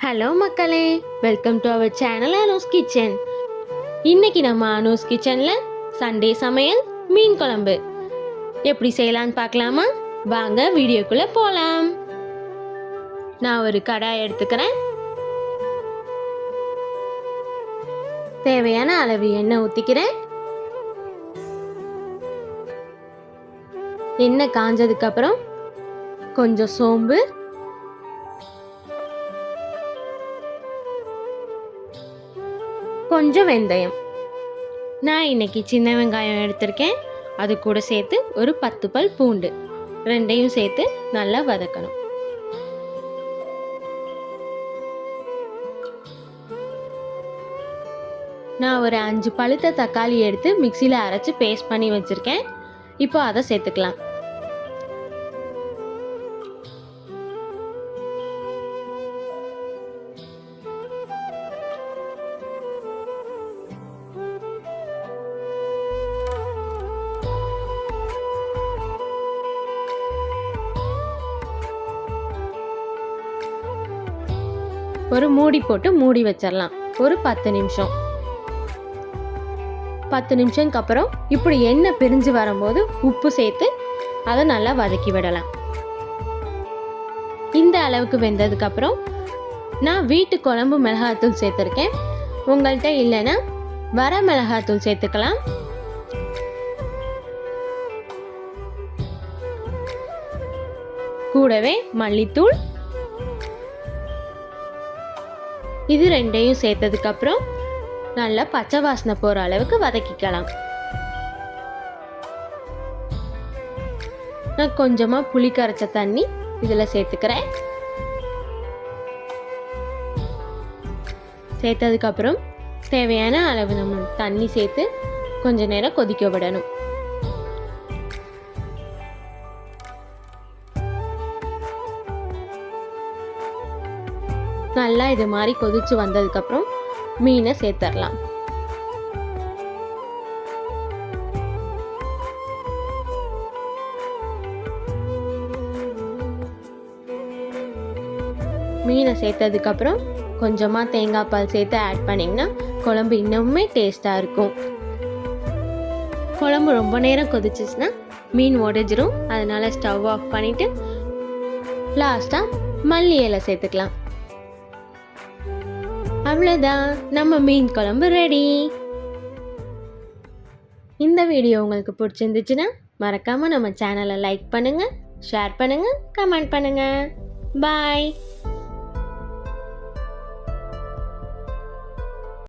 Hello மக்களே, welcome to our channel Anu's Kitchen. இன்னைக்கு நம்ம அனூஸ் கிச்சனில் சண்டே சமையல் மீன் குழம்பு எப்படி செய்யலான்னு பார்க்கலாமா? வாங்க வீடியோக்குள்ளே போகலாம். நான் ஒரு கடாய் எடுத்துக்கிறேன். தேவையான அளவு எண்ணெய் ஊற்றிக்கிறேன். எண்ணெய் காஞ்சதுக்கப்புறம் கொஞ்சம் சோம்பு, கொஞ்சம் வெந்தயம். நான் இன்னைக்கு சின்ன வெங்காயம் எடுத்திருக்கேன். அது கூட சேர்த்து ஒரு 10 பல் பூண்டு, ரெண்டையும் சேர்த்து நல்லா வதக்கணும். நான் ஒரு 5 பழுத்த தக்காளி எடுத்து மிக்சியில் அரைச்சி பேஸ்ட் பண்ணி வச்சுருக்கேன். இப்போ அதை சேர்த்துக்கலாம். ஒரு மூடி போட்டு மூடி வச்சிடலாம். ஒரு 10 நிமிஷம். 10 நிமிஷம்க்கு அப்புறம் இப்படி எண்ணெய் பிரிஞ்சு வரும்போது உப்பு சேர்த்து அதை நல்லா வதக்கி விடலாம். இந்த அளவுக்கு வெந்ததுக்கு அப்புறம் நான் வீட்டு குழம்பு மிளகாத்தூள் சேர்த்துருக்கேன். உங்கள்கிட்ட இல்லைன்னா வர மிளகாத்தூள் சேர்த்துக்கலாம். கூடவே மல்லித்தூள், இது ரெண்டையும் சேர்த்ததுக்கு அப்புறம் நல்லா பச்சை வாசனை போற அளவுக்கு வதக்கிக்கலாம். நான் கொஞ்சமா புளி கரைச்ச தண்ணி இதுல சேர்த்துக்கிறேன். சேர்த்ததுக்கு அப்புறம் தேவையான அளவு நம்ம தண்ணி சேர்த்து கொஞ்ச நேரம் கொதிக்க விடணும். நல்லா இது மாதிரி கொதிச்சு வந்ததுக்கப்புறம் மீனை சேர்த்துடலாம். மீனை சேர்த்ததுக்கப்புறம் கொஞ்சமாக தேங்காய் பால் சேர்த்து ஆட் பண்ணிங்கன்னா குழம்பு இன்னுமே டேஸ்ட்டாக இருக்கும். குழம்பு ரொம்ப நேரம் கொதிச்சிச்சுன்னா மீன் உடைஞ்சிரும். அதனால ஸ்டவ் ஆஃப் பண்ணிவிட்டு லாஸ்ட்டாக மல்லி இலை சேர்த்துக்கலாம். அவ்வளோதான், நம்ம மீன் குழம்பு ரெடி. இந்த வீடியோ உங்களுக்கு பிடிச்சிருந்துச்சுன்னா மறக்காமல் நம்ம சேனலை லைக் பண்ணுங்கள், ஷேர் பண்ணுங்கள், கமெண்ட் பண்ணுங்கள். பாய்.